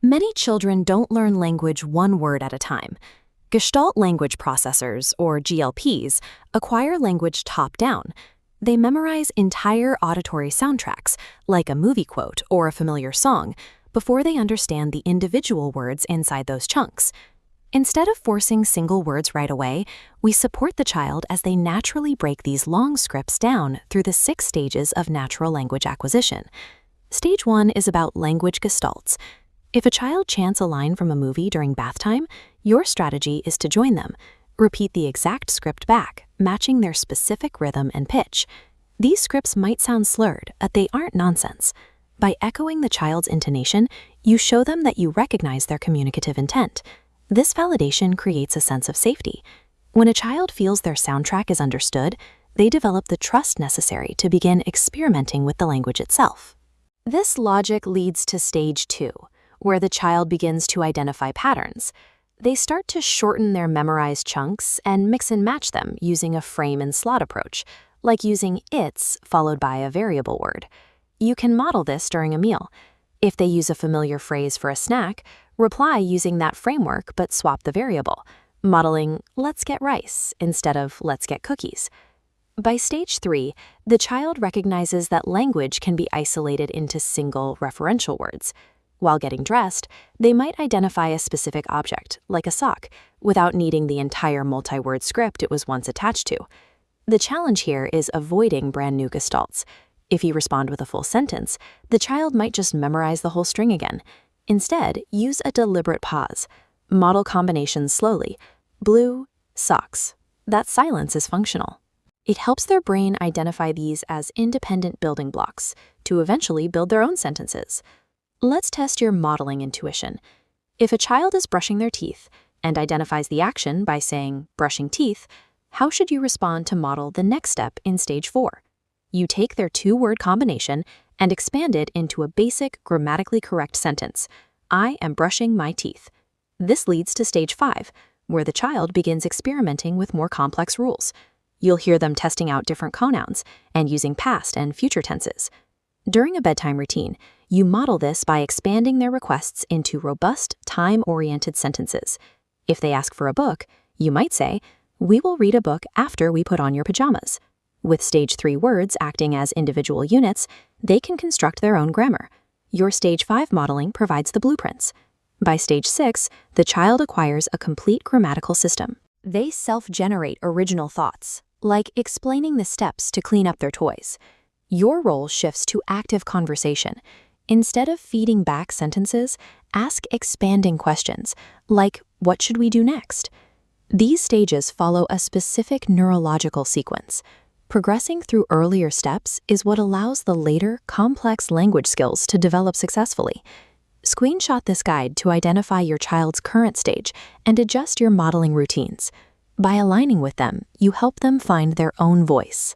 Many children don't learn language one word at a time. Gestalt Language Processors, or GLPs, acquire language top-down. They memorize entire auditory soundtracks, like a movie quote or a familiar song, before they understand the individual words inside those chunks. Instead of forcing single words right away, we support the child as they naturally break these long scripts down through the 6 stages of natural language acquisition. Stage 1 is about language gestalts. If a child chants a line from a movie during bath time, your strategy is to join them. Repeat the exact script back, matching their specific rhythm and pitch. These scripts might sound slurred, but they aren't nonsense. By echoing the child's intonation, you show them that you recognize their communicative intent. This validation creates a sense of safety. When a child feels their soundtrack is understood, they develop the trust necessary to begin experimenting with the language itself. This logic leads to stage 2, where the child begins to identify patterns. They start to shorten their memorized chunks and mix and match them using a frame and slot approach, like using its followed by a variable word. You can model this during a meal. If they use a familiar phrase for a snack, reply using that framework but swap the variable, modeling "let's get rice" instead of "let's get cookies." By stage 3, the child recognizes that language can be isolated into single referential words. While getting dressed, they might identify a specific object, like a sock, without needing the entire multi-word script it was once attached to. The challenge here is avoiding brand new gestalts. If you respond with a full sentence, the child might just memorize the whole string again. Instead, use a deliberate pause. Model combinations slowly. Blue, socks. That silence is functional. It helps their brain identify these as independent building blocks to eventually build their own sentences. Let's test your modeling intuition. If a child is brushing their teeth and identifies the action by saying brushing teeth, how should you respond to model the next step in stage 4? You take their 2-word combination and expand it into a basic, grammatically correct sentence. I am brushing my teeth. This leads to stage 5, where the child begins experimenting with more complex rules. You'll hear them testing out different pronouns and using past and future tenses. During a bedtime routine, you model this by expanding their requests into robust, time-oriented sentences. If they ask for a book, you might say, "We will read a book after we put on your pajamas." With stage 3 words acting as individual units, they can construct their own grammar. Your stage 5 modeling provides the blueprints. By stage 6, the child acquires a complete grammatical system. They self-generate original thoughts, like explaining the steps to clean up their toys. Your role shifts to active conversation. Instead of feeding back sentences, ask expanding questions, like, "What should we do next?" These stages follow a specific neurological sequence. Progressing through earlier steps is what allows the later, complex language skills to develop successfully. Screenshot this guide to identify your child's current stage and adjust your modeling routines. By aligning with them, you help them find their own voice.